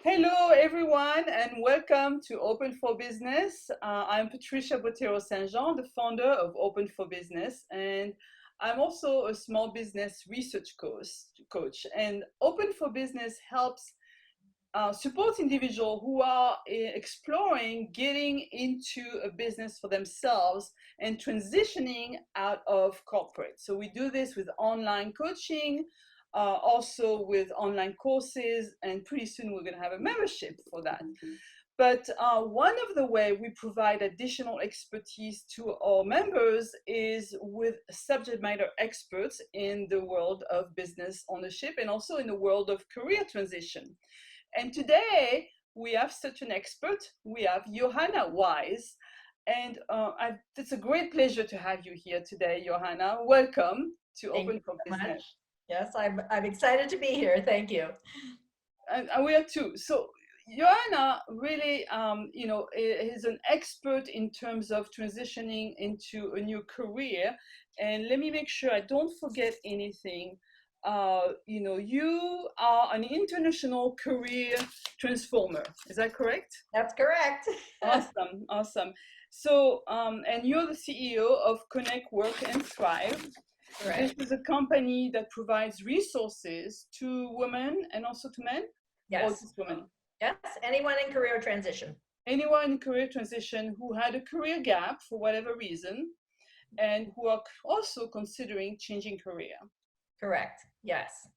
Hello, everyone, and welcome to Open for Business. I'm Patricia Botero Saint Jean, the founder of Open for Business, and I'm also a small business research coach. And Open for Business helps support individuals who are exploring getting into a business for themselves and transitioning out of corporate. So we do this with online coaching, also with online courses, and pretty soon we're going to have a membership for that. But one of the way we provide additional expertise to our members is with subject matter experts in the world of business ownership and also in the world of career transition. And today we have such an expert. We have Johanna Wise. And it's a great pleasure to have you here today, Johanna. Welcome to Thank Open you for so much. Business. Yes, I'm excited to be here. Thank you. And we are too. So Johanna really, is an expert in terms of transitioning into a new career. And let me make sure I don't forget anything. You are an international career transformer. Is that correct? That's correct. Awesome, awesome. So, and you're the CEO of Connet Work Thrive. This Correct. is a company that provides resources to women and also to men, or Yes. just women. Yes. Anyone in career transition. Anyone in career transition who had a career gap for whatever reason and who are also considering changing career. Correct. Yes.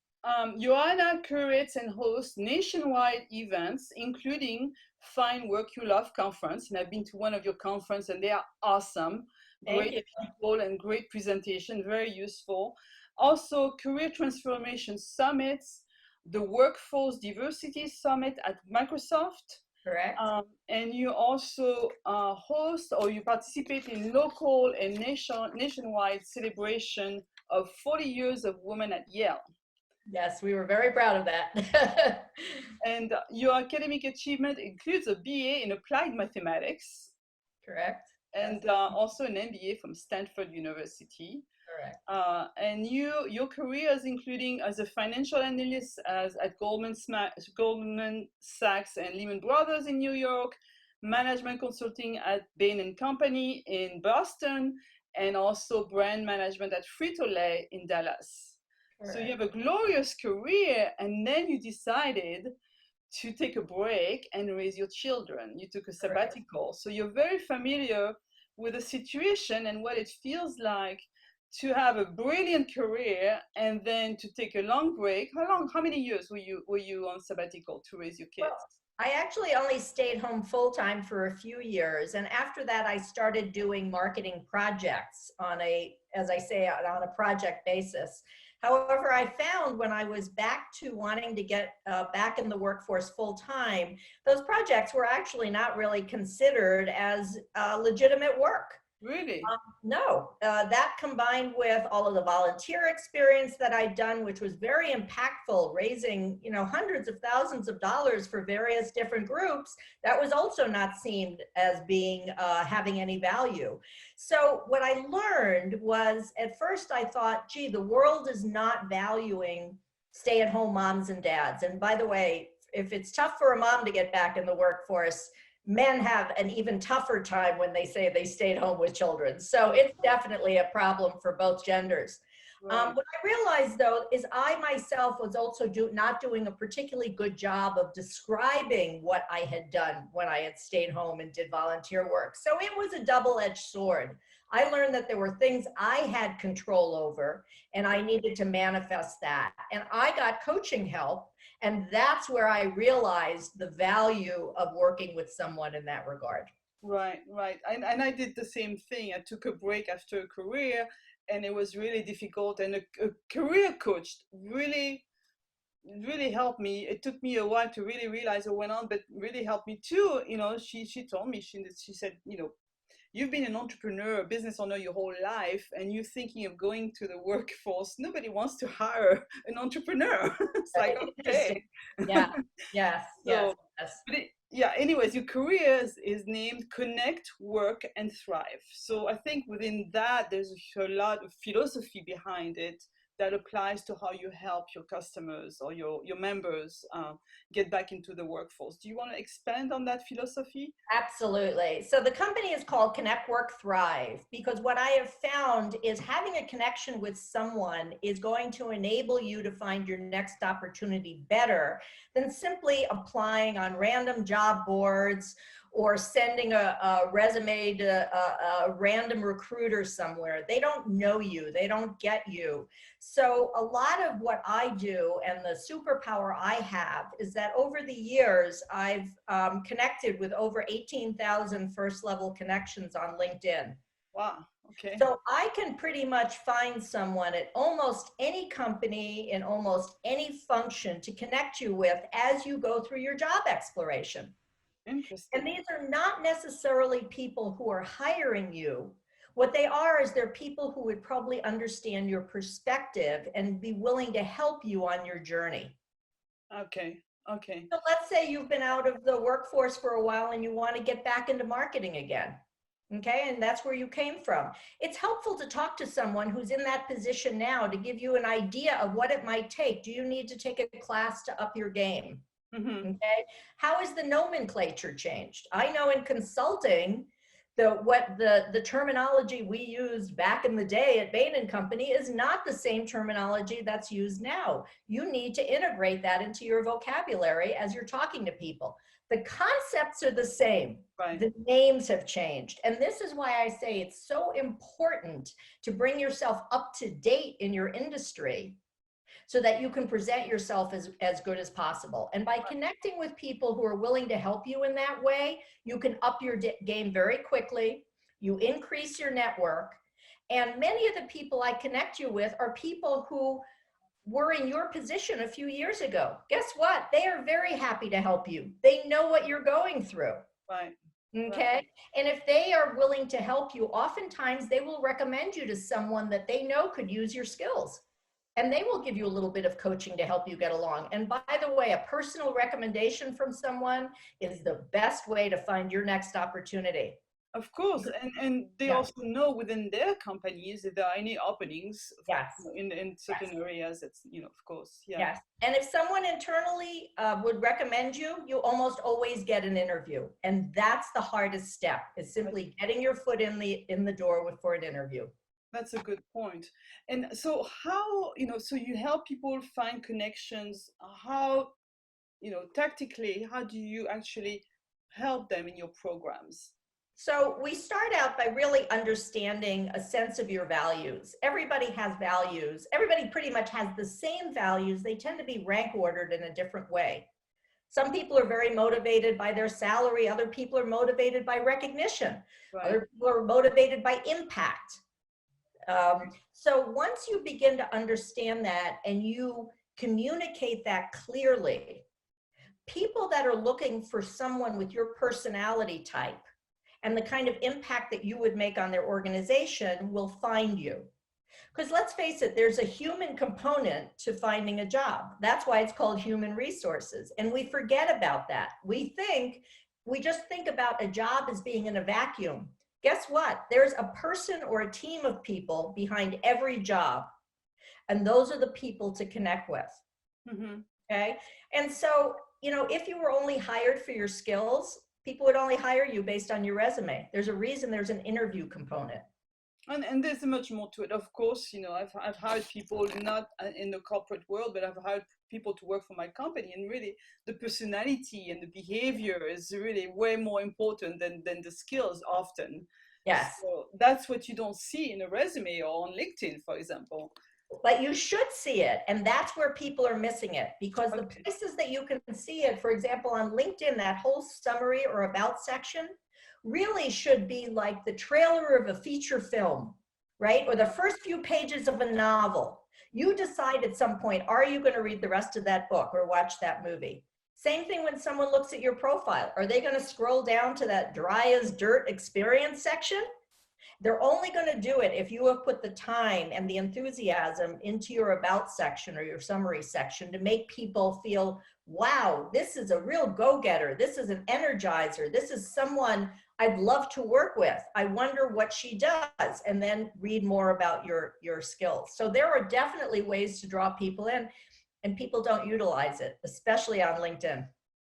Joanna curates and hosts nationwide events, including Find Work You Love conference. And I've been to one of your conferences, and they are awesome. Thank Great you. people and great presentation, very useful. Also, career transformation summits, the Workforce Diversity Summit at Microsoft. Correct. And you also host or you participate in local and nationwide celebration of 40 years of women at Yale. Yes, we were very proud of that. And your academic achievement includes a BA in applied mathematics Correct. and Yes. also an MBA from Stanford University. Correct. And your career is including as a financial analyst at Goldman Sachs and Lehman Brothers in New York, management consulting at Bain and Company in Boston, and also brand management at Frito-Lay in Dallas. So you have a glorious career, and then you decided to take a break and raise your children. You took a sabbatical. So you're very familiar with the situation and what it feels like to have a brilliant career and then to take a long break. How many years were you on sabbatical to raise your kids? Well, I actually only stayed home full time for a few years. And after that, I started doing marketing projects on as I say, on a project basis. However, I found when I was back to wanting to get back in the workforce full time, those projects were actually not really considered as legitimate work. Really? No, that combined with all of the volunteer experience that I'd done, which was very impactful, raising hundreds of thousands of dollars for various different groups, that was also not seen as being having any value. So what I learned was, at first I thought, gee, the world is not valuing stay-at-home moms and dads. And by the way, if it's tough for a mom to get back in the workforce, men have an even tougher time when they say they stayed home with children. So it's definitely a problem for both genders. Right. What I realized though is I myself was also not doing a particularly good job of describing what I had done when I had stayed home and did volunteer work. So it was a double-edged sword. I learned that there were things I had control over and I needed to manifest that. And I got coaching help. And that's where I realized the value of working with someone in that regard. Right, right. And I did the same thing. I took a break after a career and it was really difficult. And a career coach really helped me. It took me a while to really realize what went on, but really helped me too. She told me, she said, you've been an entrepreneur, a business owner your whole life, and you're thinking of going to the workforce. Nobody wants to hire an entrepreneur. It's like, okay. Yeah, yes, So, yes, yes. yeah, anyways, your career is named Connect, Work, and Thrive. So I think within that, there's a lot of philosophy behind it that applies to how you help your customers or your members get back into the workforce. Do you want to expand on that philosophy? Absolutely. So the company is called Connet Work Thrive because what I have found is having a connection with someone is going to enable you to find your next opportunity better than simply applying on random job boards or sending a resume to a random recruiter somewhere. They don't know you, they don't get you. So a lot of what I do and the superpower I have is that over the years, I've connected with over 18,000 first level connections on LinkedIn. Wow. Okay. So I can pretty much find someone at almost any company in almost any function to connect you with as you go through your job exploration. And Interesting. these are not necessarily people who are hiring you. What they are is they're people who would probably understand your perspective and be willing to help you on your journey. Okay. Okay. So let's say you've been out of the workforce for a while and you want to get back into marketing again. Okay, and that's where you came from. It's helpful to talk to someone who's in that position now to give you an idea of what it might take. Do you need to take a class to up your game? Mm-hmm. Okay, how has the nomenclature changed? I know in consulting, the terminology we used back in the day at Bain and Company is not the same terminology that's used now. You need to integrate that into your vocabulary as you're talking to people. The concepts are the same. Right. The names have changed. And this is why I say it's so important to bring yourself up to date in your industry so that you can present yourself as good as possible. And by connecting with people who are willing to help you in that way, you can up your game very quickly. You increase your network. And many of the people I connect you with are people who were in your position a few years ago. Guess what? They are very happy to help you. They know what you're going through. Right. Okay. Right. And if they are willing to help you, oftentimes they will recommend you to someone that they know could use your skills. And they will give you a little bit of coaching to help you get along. And by the way, a personal recommendation from someone is the best way to find your next opportunity. Of course, and they Yeah. also know within their companies if there are any openings Yes. in certain Yes. areas. It's, of course, yeah. Yes. And if someone internally would recommend you, you almost always get an interview. And that's the hardest step, is simply getting your foot in the door for an interview. That's a good point. And so how, so you help people find connections. How, tactically, how do you actually help them in your programs? So we start out by really understanding a sense of your values. Everybody has values. Everybody pretty much has the same values. They tend to be rank ordered in a different way. Some people are very motivated by their salary. Other people are motivated by recognition. Right. Other people are motivated by impact. So once you begin to understand that and you communicate that clearly, people that are looking for someone with your personality type and the kind of impact that you would make on their organization will find you. Because let's face it, there's a human component to finding a job. That's why it's called human resources. And we forget about that. We just think about a job as being in a vacuum. Guess what? There's a person or a team of people behind every job. And those are the people to connect with. Mm-hmm. Okay. And so, if you were only hired for your skills, people would only hire you based on your resume. There's a reason there's an interview component. And there's much more to it. Of course, I've hired people not in the corporate world, but I've hired people to work for my company. And really, the personality and the behavior is really way more important than the skills often. Yes. So that's what you don't see in a resume or on LinkedIn, for example. But you should see it. And that's where people are missing it, because the places that you can see it, for example, on LinkedIn, that whole summary or about section really should be like the trailer of a feature film, right? Or the first few pages of a novel. You decide at some point, are you going to read the rest of that book or watch that movie? Same thing when someone looks at your profile. Are they going to scroll down to that dry as dirt experience section? They're only going to do it if you have put the time and the enthusiasm into your about section or your summary section to make people feel, wow, this is a real go-getter. This is an energizer. This is someone I'd love to work with. I wonder what she does, and then read more about your skills. So there are definitely ways to draw people in, and people don't utilize it, especially on LinkedIn.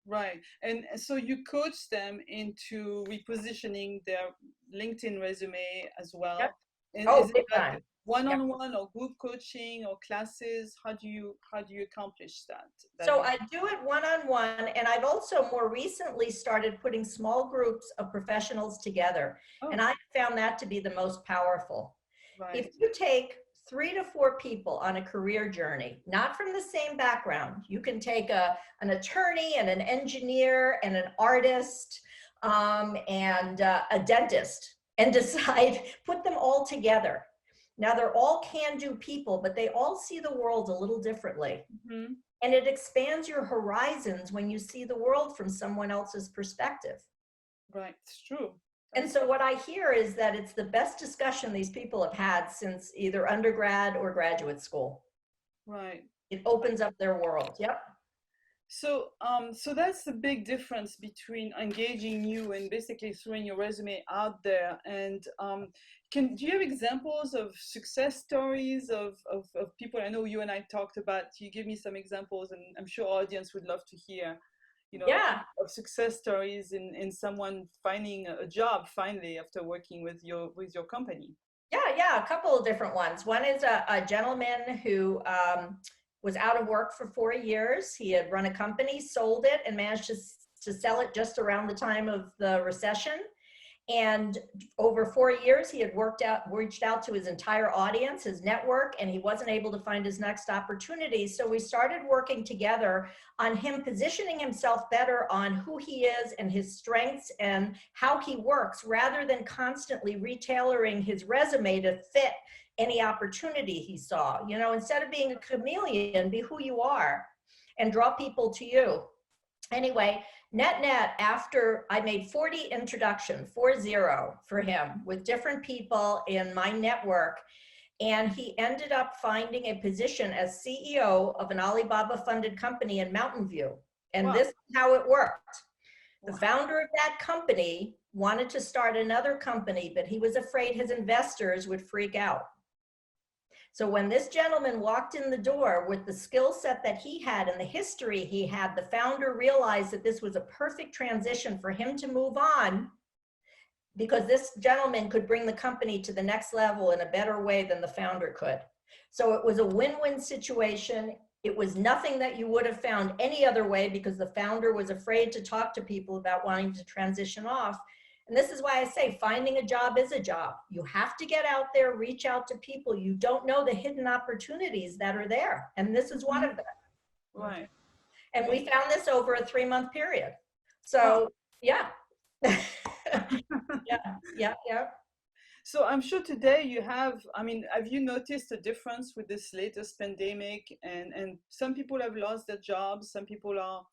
Right. And so you coach them into repositioning their LinkedIn resume as Yep. well. And is Oh, it big like time. Yep. one-on-one or group coaching or classes? How do you accomplish that So goal? I do it one-on-one, and I've also more recently started putting small groups of professionals together, and Oh, I found that to be the most powerful. If right. you take 3 to 4 people on a career journey, not from the same background, you can take an attorney and an engineer and an artist and a dentist and decide, put them all together. Now they're all can-do people, but they all see the world a little differently. Hmm. And it expands your horizons when you see the world from someone else's perspective. Right. It's true. And That's so what I hear is that it's the best discussion these people have had since either undergrad or graduate school. right. It opens up their world. Yep. So that's the big difference between engaging you and basically throwing your resume out there. And do you have examples of success stories of people? I know you and I talked about. You give me some examples, and I'm sure our audience would love to hear, Yeah. of success stories in someone finding a job finally after working with your company. Yeah. Yeah. A couple of different ones. One is a gentleman who was out of work for 4 years. He had run a company, sold it, and managed to sell it just around the time of the recession. And over 4 years, he had reached out to his entire audience, his network, and he wasn't able to find his next opportunity. So we started working together on him positioning himself better on who he is and his strengths and how he works, rather than constantly retailoring his resume to fit any opportunity he saw. Instead of being a chameleon, be who you are and draw people to you. Anyway, net, after I made 40 introductions, 40 for him with different people in my network, and he ended up finding a position as CEO of an Alibaba funded company in Mountain View. And Wow. this is how it worked. The Wow. founder of that company wanted to start another company, but he was afraid his investors would freak out. So when this gentleman walked in the door with the skill set that he had and the history he had, the founder realized that this was a perfect transition for him to move on, because this gentleman could bring the company to the next level in a better way than the founder could. So it was a win-win situation. It was nothing that you would have found any other way, because the founder was afraid to talk to people about wanting to transition off. And this is why I say finding a job is a job. You have to get out there, reach out to people. You don't know the hidden opportunities that are there. And this is one of them. Right. And we found this over a 3-month period. Wow. So yeah. Yeah. So I'm sure today I mean, have you noticed a difference with this latest pandemic? And some people have lost their jobs. Some people are,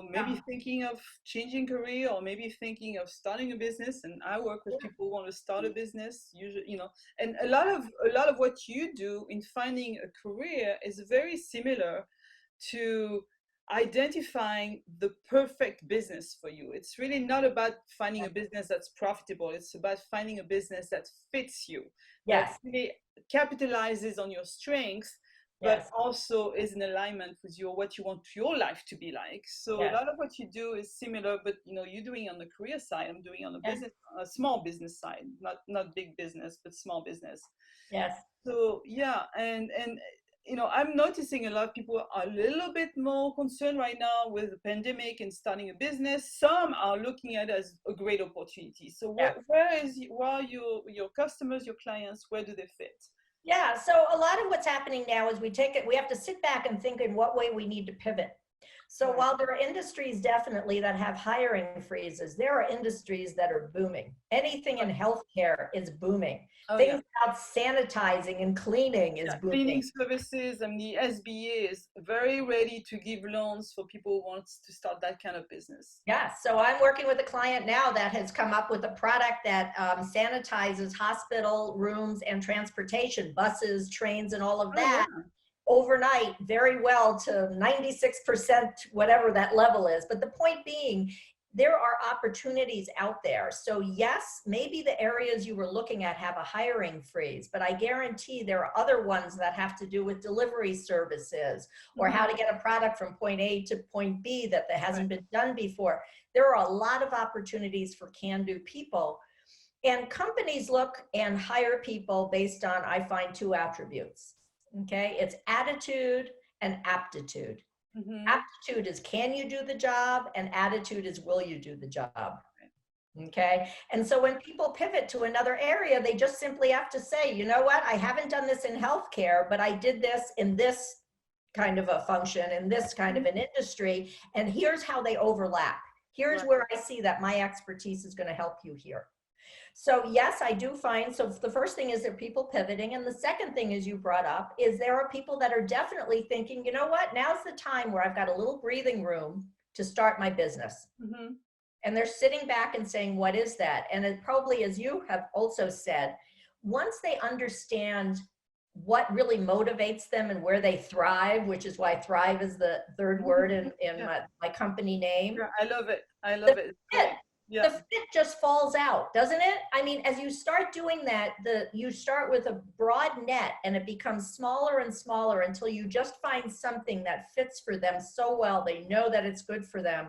maybe thinking of changing career or maybe thinking of starting a business. And I work with people who want to start a business, usually, and a lot of what you do in finding a career is very similar to identifying the perfect business for you. It's really not about finding a business that's profitable. It's about finding a business that fits you, that Yes. really capitalizes on your strengths, but Yes. also is in alignment with what you want your life to be like. So a Yes. lot of what you do is similar, but you're doing on the career side. I'm doing on the Yes. business, a small business side, not big business, but small business. Yes. So yeah, and I'm noticing a lot of people are a little bit more concerned right now with the pandemic and starting a business. Some are looking at it as a great opportunity. So Yeah. where are your customers, your clients, where do they fit? Yeah. So a lot of what's happening now is we have to sit back and think in what way we need to pivot. So Right. while there are industries definitely that have hiring freezes, there are industries that are booming. Anything in Right. healthcare is booming. Oh yeah. Things about sanitizing and cleaning is Yeah, cleaning booming. services, and the SBA is very ready to give loans for people who want to start that kind of business. Yeah, so I'm working with a client now that has come up with a product that sanitizes hospital rooms and transportation, buses, trains, and all of Oh yeah. that overnight very well to 96%, whatever that level is. But the point being, there are opportunities out there. So yes, maybe the areas you were looking at have a hiring freeze, but I guarantee there are other ones that have to do with delivery services or how to get a product from point A to point B that hasn't been done before. There are a lot of opportunities for can-do people. And companies look and hire people based on, I find, two attributes. Okay, it's attitude and aptitude. Aptitude is, can you do the job? And attitude is, will you do the job? Okay, and so when people pivot to another area, they just simply have to say, you know what, I haven't done this in healthcare, but I did this in this kind of a function, in this kind of an industry, and here's how they overlap. Here's where I see that my expertise is going to help you here. So yes, I do find, so the first thing is there are people pivoting. And the second thing is you brought up is there are people that are definitely thinking, you know what, now's the time where I've got a little breathing room to start my business. And they're sitting back and saying, what is that? And it probably, as you have also said, once they understand what really motivates them and where they thrive, which is why thrive is the third word in my company name. Yeah, I love it. I love it. The fit just falls out, doesn't it? I mean, as you start doing that, you start with a broad net and it becomes smaller and smaller until you just find something that fits for them so well. They know that it's good for them.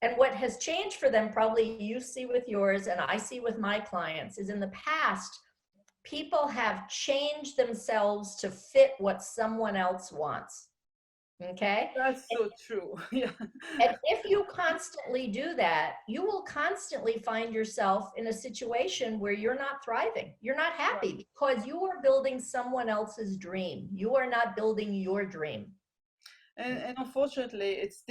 And what has changed for them, probably you see with yours and I see with my clients, is in the past, people have changed themselves to fit what someone else wants. Okay. That's so true. Yeah. And if you constantly do that, you will constantly find yourself in a situation where you're not thriving. You're not happy because you are building someone else's dream. You are not building your dream. And unfortunately, it's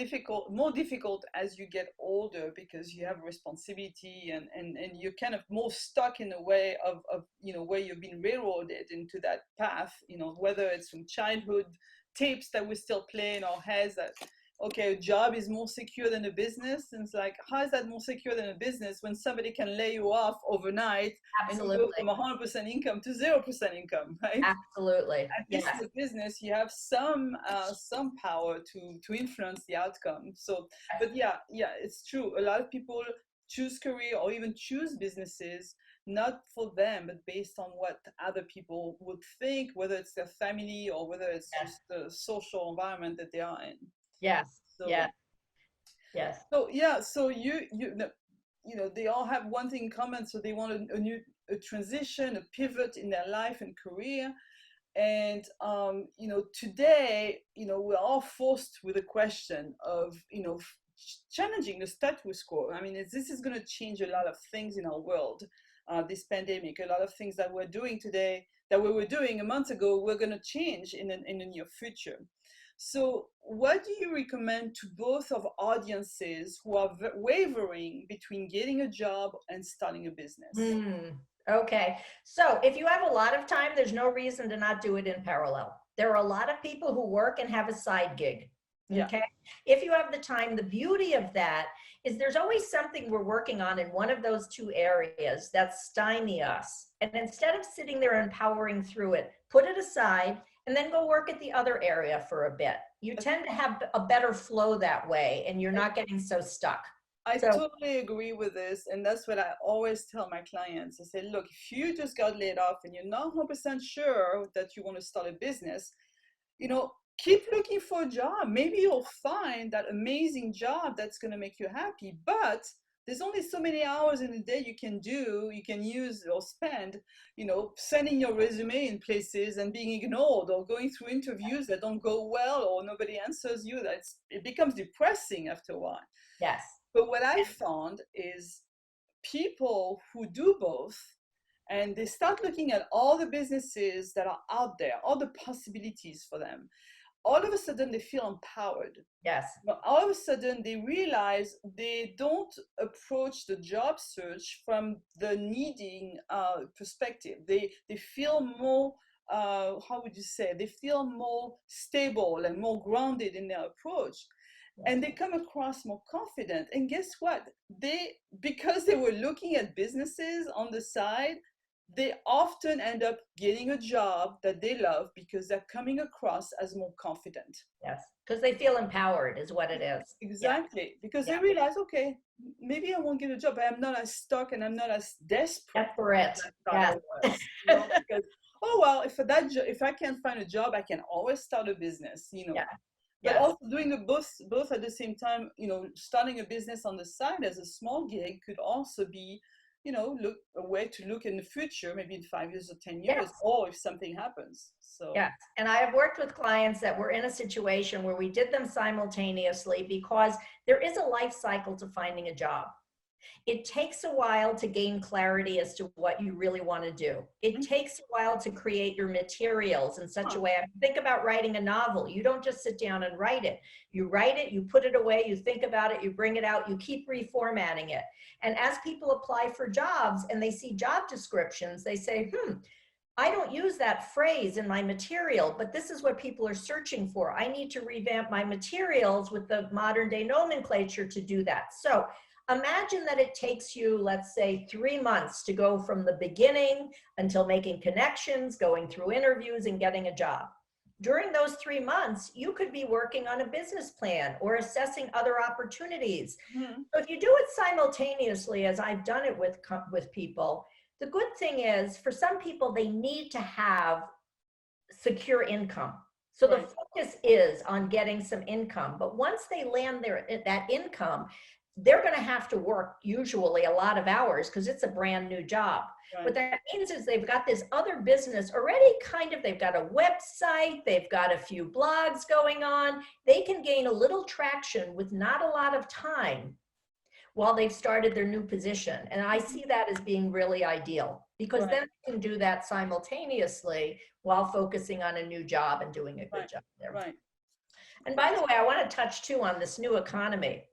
more difficult as you get older because you have responsibility and you're kind of more stuck in a way of where you've been railroaded into that path, whether it's from childhood tapes that we still play in our heads that, okay, a job is more secure than a business. And it's like, how is that more secure than a business when somebody can lay you off overnight? Absolutely. And you go from 100% income to 0% income, right? Absolutely. At least in the business, you have some power to influence the outcome. So, but yeah, it's true. A lot of people choose career or even choose businesses not for them, but based on what other people would think, whether it's their family or whether it's just the social environment that they are in. Yes. So, Yes. So yeah, so they all have one thing in common. So they want a transition, a pivot in their life and career. And today, we're all forced with a question of challenging the status quo. I mean, this is going to change a lot of things in our world. This pandemic, a lot of things that we're doing today that we were doing a month ago, we're going to change in the near future. So what do you recommend to both of audiences who are wavering between getting a job and starting a business? Okay, so if you have a lot of time, there's no reason to not do it in parallel. There are a lot of people who work and have a side gig. Okay, if you have the time, the beauty of that is there's always something we're working on in one of those two areas that stymie us. And instead of sitting there and powering through it, put it aside and then go work at the other area for a bit. You tend to have a better flow that way and you're not getting so stuck. I totally agree with this. And that's what I always tell my clients. I say, look, if you just got laid off and you're not 100% sure that you want to start a business, keep looking for a job. Maybe you'll find that amazing job that's going to make you happy, but there's only so many hours in a day you can use or spend, sending your resume in places and being ignored or going through interviews that don't go well or nobody answers you. It becomes depressing after a while. Yes. But what I found is people who do both, and they start looking at all the businesses that are out there, all the possibilities for them, all of a sudden they feel empowered. Yes. But all of a sudden they realize they don't approach the job search from the needing perspective. They feel more, how would you say, they feel more stable and more grounded in their approach. And they come across more confident. And guess what? Because they were looking at businesses on the side, they often end up getting a job that they love because they're coming across as more confident. Yes, because they feel empowered is what it is. Yeah, Exactly, because they yeah. realize, okay, maybe I won't get a job, but I'm not as stuck and I'm not as desperate Desperate. as I thought I Yes. was. Because oh well, if I can't find a job, I can always start a business. Yeah. But Yes. also doing the both at the same time, starting a business on the side as a small gig could also be, look a way to look in the future, maybe in 5 years or 10 years, Yes. or if something happens. So Yes. And I have worked with clients that were in a situation where we did them simultaneously because there is a life cycle to finding a job. It takes a while to gain clarity as to what you really want to do. It takes a while to create your materials in such a way. Think about writing a novel. You don't just sit down and write it. You write it, you put it away, you think about it, you bring it out, you keep reformatting it. And as people apply for jobs and they see job descriptions, they say, I don't use that phrase in my material, but this is what people are searching for. I need to revamp my materials with the modern day nomenclature to do that. So imagine that it takes you, let's say, 3 months to go from the beginning until making connections, going through interviews, and getting a job. During those 3 months, you could be working on a business plan or assessing other opportunities. So if you do it simultaneously, as I've done it with people, the good thing is for some people, they need to have secure income. So the focus is on getting some income. But once they land that income, they're going to have to work usually a lot of hours because it's a brand new job. What that means is they've got this other business already they've got a website, they've got a few blogs going on. They can gain a little traction with not a lot of time while they've started their new position. And I see that as being really ideal because then they can do that simultaneously while focusing on a new job and doing a good job there. Right. And by the way, I want to touch too on this new economy.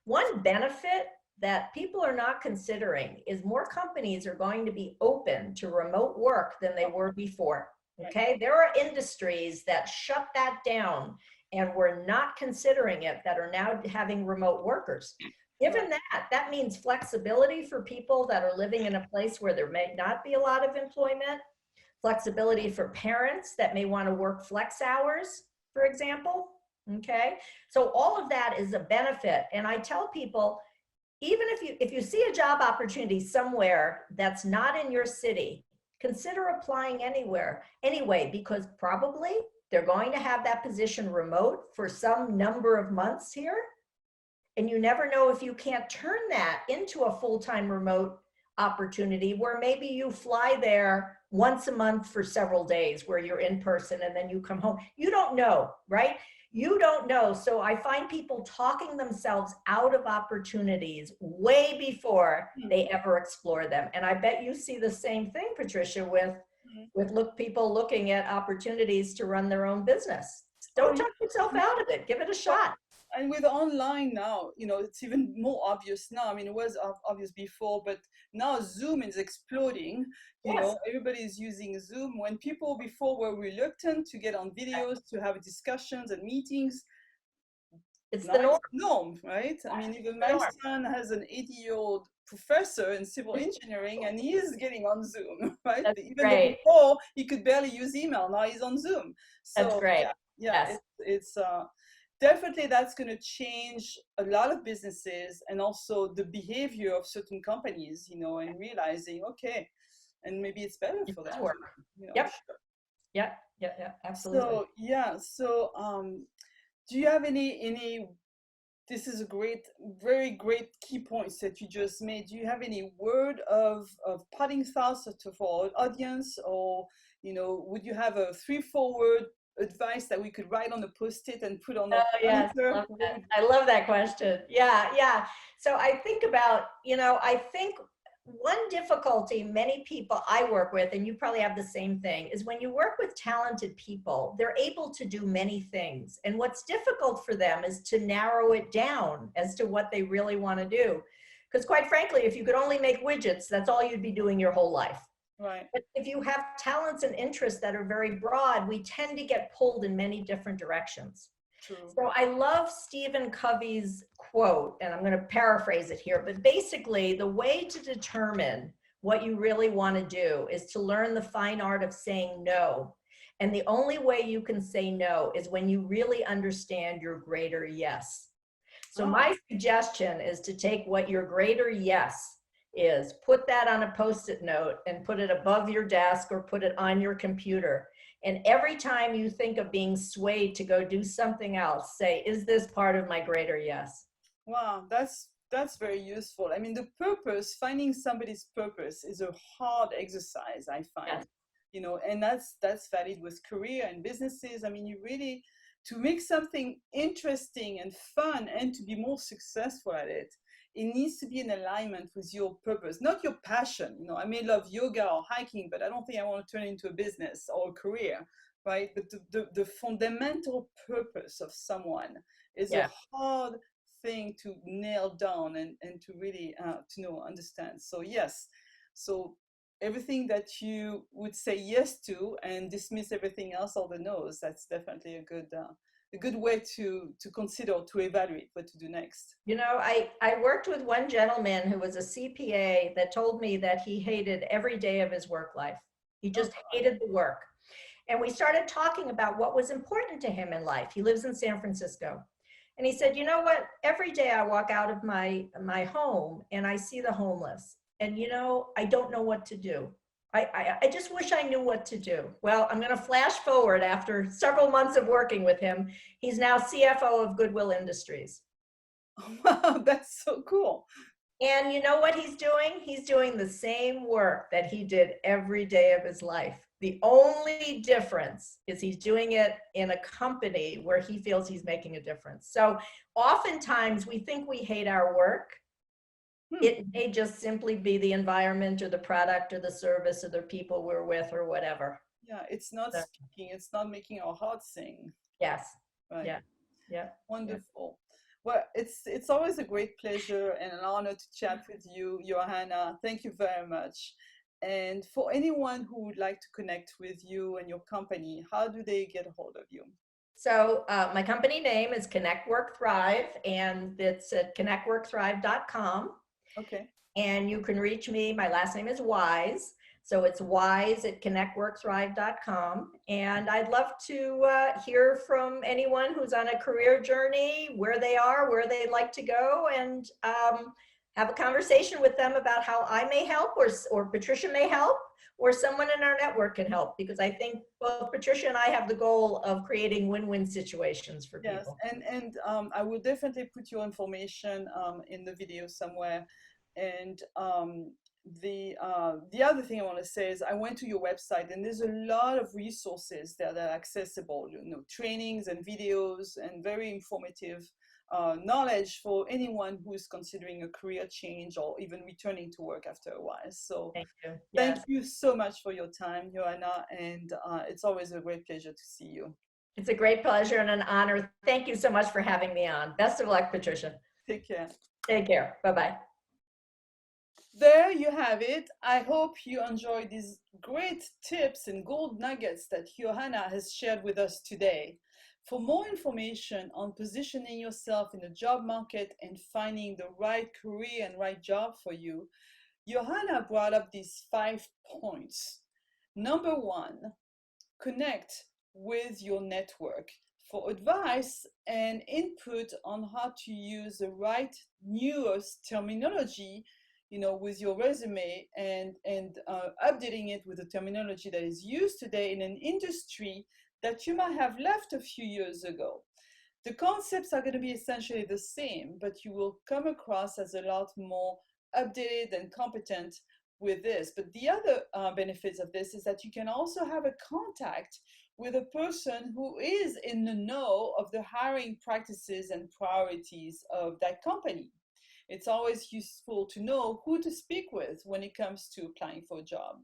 One benefit that people are not considering is more companies are going to be open to remote work than they were before. Okay, there are industries that shut that down and were not considering it that are now having remote workers. Given that means flexibility for people that are living in a place where there may not be a lot of employment, flexibility for parents that may want to work flex hours, for example. Okay, so all of that is a benefit. And I tell people, even if you see a job opportunity somewhere that's not in your city, consider applying anyway, because probably they're going to have that position remote for some number of months here. And you never know if you can't turn that into a full-time remote opportunity where maybe you fly there once a month for several days where you're in person and then you come home. You don't know, right? You don't know. So I find people talking themselves out of opportunities way before they ever explore them. And I bet you see the same thing, Patricia, with people looking at opportunities to run their own business. Don't talk yourself out of it. Give it a shot. And with online now, it's even more obvious now. I mean, it was obvious before, but now Zoom is exploding. Everybody's using Zoom. When people before were reluctant to get on videos, to have discussions and meetings, it's the norm, right? I mean, even my son has an 80-year-old professor in civil engineering, and he is getting on Zoom, right? Even though before he could barely use email, now he's on Zoom. So that's great. It's definitely that's going to change a lot of businesses and also the behavior of certain companies, and realizing, okay, and maybe it's better for them. Yep, absolutely. So do you have any, this is very great key points that you just made. Do you have any word of parting thoughts for our audience, or, would you have a 3-4 word advice that we could write on a post-it and put on the furniture? I love that question. Yeah. So I think about, I think one difficulty many people I work with, and you probably have the same thing, is when you work with talented people, they're able to do many things. And what's difficult for them is to narrow it down as to what they really want to do. Because quite frankly, if you could only make widgets, that's all you'd be doing your whole life. Right. But if you have talents and interests that are very broad, we tend to get pulled in many different directions. True. So I love Stephen Covey's quote, and I'm going to paraphrase it here, but basically the way to determine what you really want to do is to learn the fine art of saying no. And the only way you can say no is when you really understand your greater yes. So Oh, my suggestion is to take what your greater yes is, put that on a Post-it note and put it above your desk or put it on your computer. And every time you think of being swayed to go do something else, say, is this part of my greater yes? wow, that's very useful. I mean, the purpose, finding somebody's purpose is a hard exercise, I find. Yes. And that's valid with career and businesses. I mean, you really, to make something interesting and fun and to be more successful at it, it needs to be in alignment with your purpose, not your passion. I may love yoga or hiking, but I don't think I want to turn it into a business or a career, right? But the fundamental purpose of someone is a Yeah. hard thing to nail down and to really understand. So yes, so everything that you would say yes to and dismiss everything else, all the no's, that's definitely a good way to consider, to evaluate what to do next. I worked with one gentleman who was a CPA that told me that he hated every day of his work life. He Oh just God. hated the work. And we started talking about what was important to him in life. He lives in San Francisco. And he said, you know what? Every day I walk out of my home and I see the homeless. And I don't know what to do. I just wish I knew what to do. Well, I'm going to flash forward after several months of working with him. He's now CFO of Goodwill Industries. Wow, that's so cool. And you know what he's doing? He's doing the same work that he did every day of his life. The only difference is he's doing it in a company where he feels he's making a difference. So oftentimes we think we hate our work. It may just simply be the environment or the product or the service or the people we're with or whatever. Yeah, it's not So, speaking, it's not making our hearts sing. yes. Right. Yeah. Yeah. Yeah. Wonderful. Well, it's always a great pleasure and an honor to chat with you, Johanna. Thank you very much. And for anyone who would like to connect with you and your company, how do they get a hold of you? So my company name is Connet Work Thrive, and it's at connectworkthrive.com. Okay. And you can reach me. My last name is Wise. So it's wise at connectworkthrive.com. And I'd love to hear from anyone who's on a career journey, where they are, where they'd like to go, and have a conversation with them about how I may help, or Patricia may help, or someone in our network can help. Because I think both Patricia and I have the goal of creating win-win situations for Yes, people. and I will definitely put your information in the video somewhere. And the other thing I want to say is I went to your website and there's a lot of resources that are accessible, trainings and videos and very informative knowledge for anyone who is considering a career change or even returning to work after a while. So Thank you. thank Yes. you so much for your time, Johanna, and it's always a great pleasure to see you. It's a great pleasure and an honor. Thank you so much for having me on. Best of luck, Patricia. Take care. Take care. Bye-bye. There you have it. I hope you enjoyed these great tips and gold nuggets that Johanna has shared with us today. For more information on positioning yourself in the job market and finding the right career and right job for you, Johanna brought up these 5 points. Number 1, connect with your network for advice and input on how to use the right newest terminology, with your resume and updating it with the terminology that is used today in an industry that you might have left a few years ago. The concepts are going to be essentially the same, but you will come across as a lot more updated and competent with this. But the other benefits of this is that you can also have a contact with a person who is in the know of the hiring practices and priorities of that company. It's always useful to know who to speak with when it comes to applying for a job.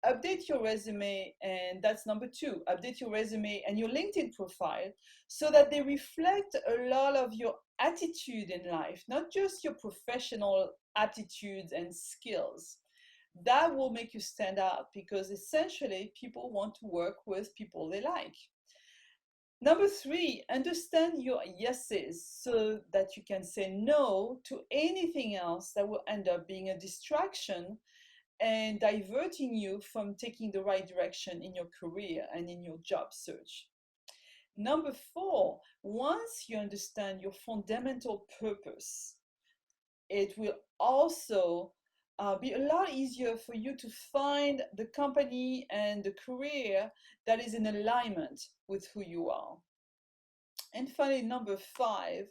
Update your resume, and that's number 2. Update your resume and your LinkedIn profile so that they reflect a lot of your attitude in life, not just your professional aptitudes and skills. That will make you stand out because essentially people want to work with people they like. Number 3, understand your yeses so that you can say no to anything else that will end up being a distraction and diverting you from taking the right direction in your career and in your job search. Number four, once you understand your fundamental purpose, it will also be a lot easier for you to find the company and the career that is in alignment with who you are. And finally, number five,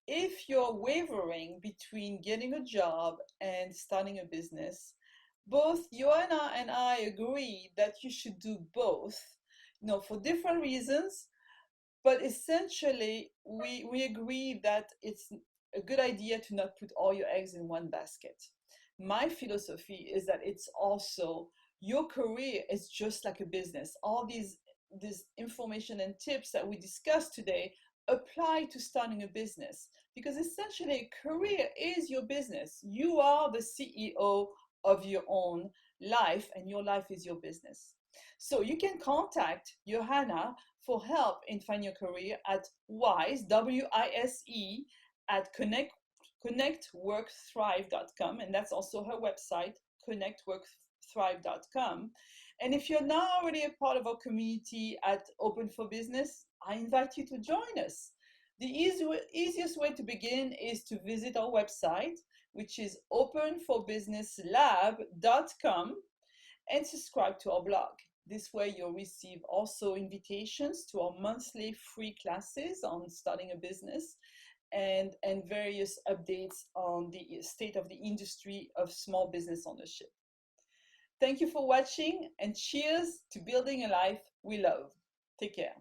if you're wavering between getting a job and starting a business, both Johanna and I agree that you should do both, for different reasons, but essentially we agree that it's a good idea to not put all your eggs in one basket. My philosophy is that it's also, your career is just like a business. All these this information and tips that we discussed today apply to starting a business, because essentially a career is your business. You are the CEO of your own life, and your life is your business. So you can contact Johanna for help in finding your career at Wise, W-I-S-E, at connectworkthrive.com, and that's also her website, connectworkthrive.com. And if you're not already a part of our community at Open for Business, I invite you to join us. The easiest way to begin is to visit our website, which is openforbusinesslab.com, and subscribe to our blog. This way you'll receive also invitations to our monthly free classes on starting a business, and various updates on the state of the industry of small business ownership. Thank you for watching, and cheers to building a life we love. Take care.